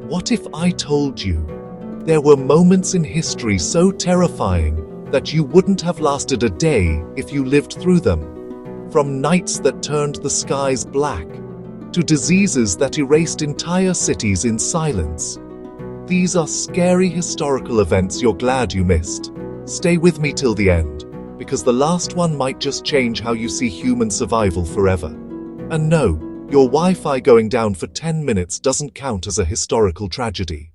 What if I told you there were moments in history so terrifying that you wouldn't have lasted a day if you lived through them? From nights that turned the skies black, to diseases that erased entire cities in silence. These are scary historical events you're glad you missed. Stay with me till the end, because the last one might just change how you see human survival forever. And no, your Wi-Fi going down for 10 minutes doesn't count as a historical tragedy.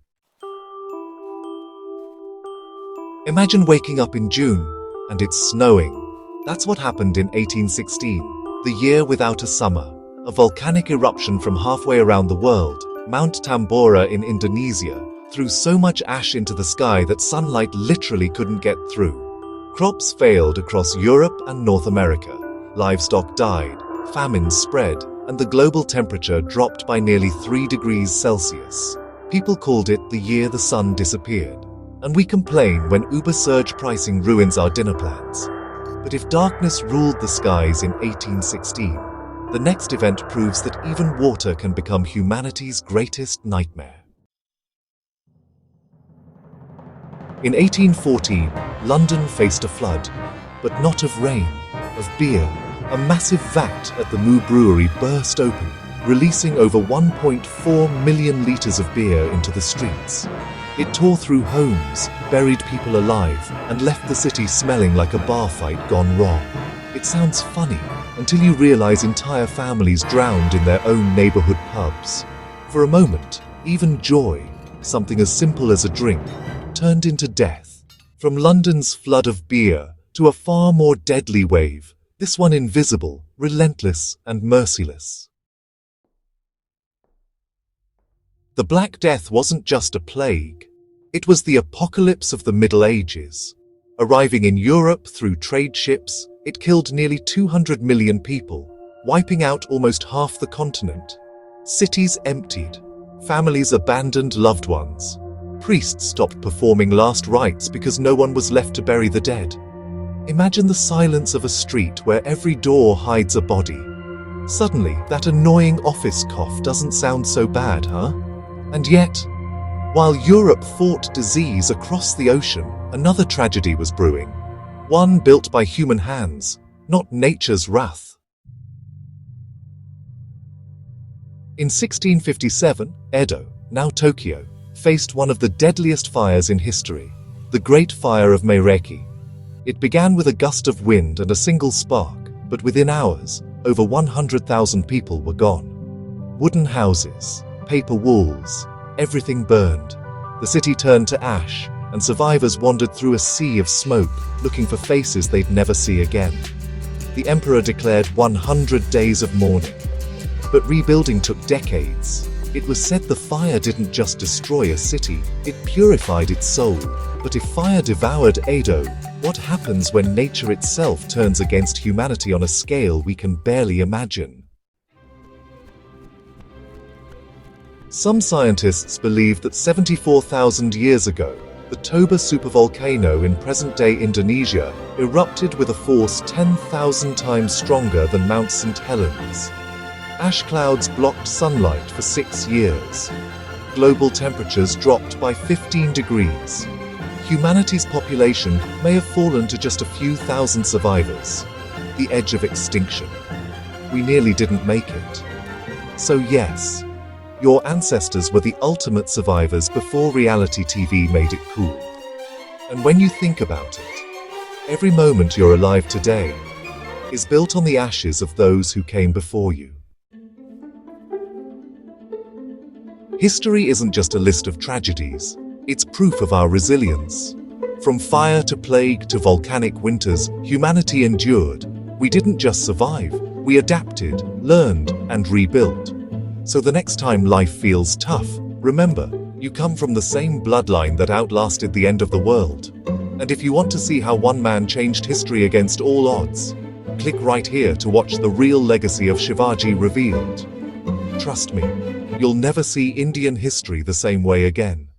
Imagine waking up in June, and it's snowing. That's what happened in 1816, the year without a summer. A volcanic eruption from halfway around the world, Mount Tambora in Indonesia, threw so much ash into the sky that sunlight literally couldn't get through. Crops failed across Europe and North America. Livestock died, famine spread, and the global temperature dropped by nearly 3 degrees Celsius. People called it the year the sun disappeared. And we complain when Uber surge pricing ruins our dinner plans. But if darkness ruled the skies in 1816, the next event proves that even water can become humanity's greatest nightmare. In 1814, London faced a flood, but not of rain, of beer. A massive vat at the Moo Brewery burst open, releasing over 1.4 million litres of beer into the streets. It tore through homes, buried people alive, and left the city smelling like a bar fight gone wrong. It sounds funny, until you realize entire families drowned in their own neighborhood pubs. For a moment, even joy, something as simple as a drink, turned into death. From London's flood of beer to a far more deadly wave, this one invisible, relentless, and merciless. The Black Death wasn't just a plague. It was the apocalypse of the Middle Ages. Arriving in Europe through trade ships, it killed nearly 200 million people, wiping out almost half the continent. Cities emptied, families abandoned loved ones. Priests stopped performing last rites because no one was left to bury the dead. Imagine the silence of a street where every door hides a body. Suddenly, that annoying office cough doesn't sound so bad, huh? And yet, while Europe fought disease across the ocean, another tragedy was brewing. One built by human hands, not nature's wrath. In 1657, Edo, now Tokyo, faced one of the deadliest fires in history, the Great Fire of Meireki. It began with a gust of wind and a single spark, but within hours, over 100,000 people were gone. Wooden houses, paper walls, everything burned. The city turned to ash, and survivors wandered through a sea of smoke, looking for faces they'd never see again. The emperor declared 100 days of mourning. But rebuilding took decades. It was said the fire didn't just destroy a city, it purified its soul. But if fire devoured Edo, what happens when nature itself turns against humanity on a scale we can barely imagine? Some scientists believe that 74,000 years ago, the Toba Supervolcano in present-day Indonesia erupted with a force 10,000 times stronger than Mount St. Helens. Ash clouds blocked sunlight for 6 years. Global temperatures dropped by 15 degrees. Humanity's population may have fallen to just a few thousand survivors. The edge of extinction. We nearly didn't make it. So yes, your ancestors were the ultimate survivors before reality TV made it cool. And when you think about it, every moment you're alive today is built on the ashes of those who came before you. History isn't just a list of tragedies, it's proof of our resilience. From fire to plague to volcanic winters, humanity endured. We didn't just survive, we adapted, learned, and rebuilt. So the next time life feels tough, remember, you come from the same bloodline that outlasted the end of the world. And if you want to see how one man changed history against all odds, click right here to watch the real legacy of Shivaji revealed. Trust me, you'll never see Indian history the same way again.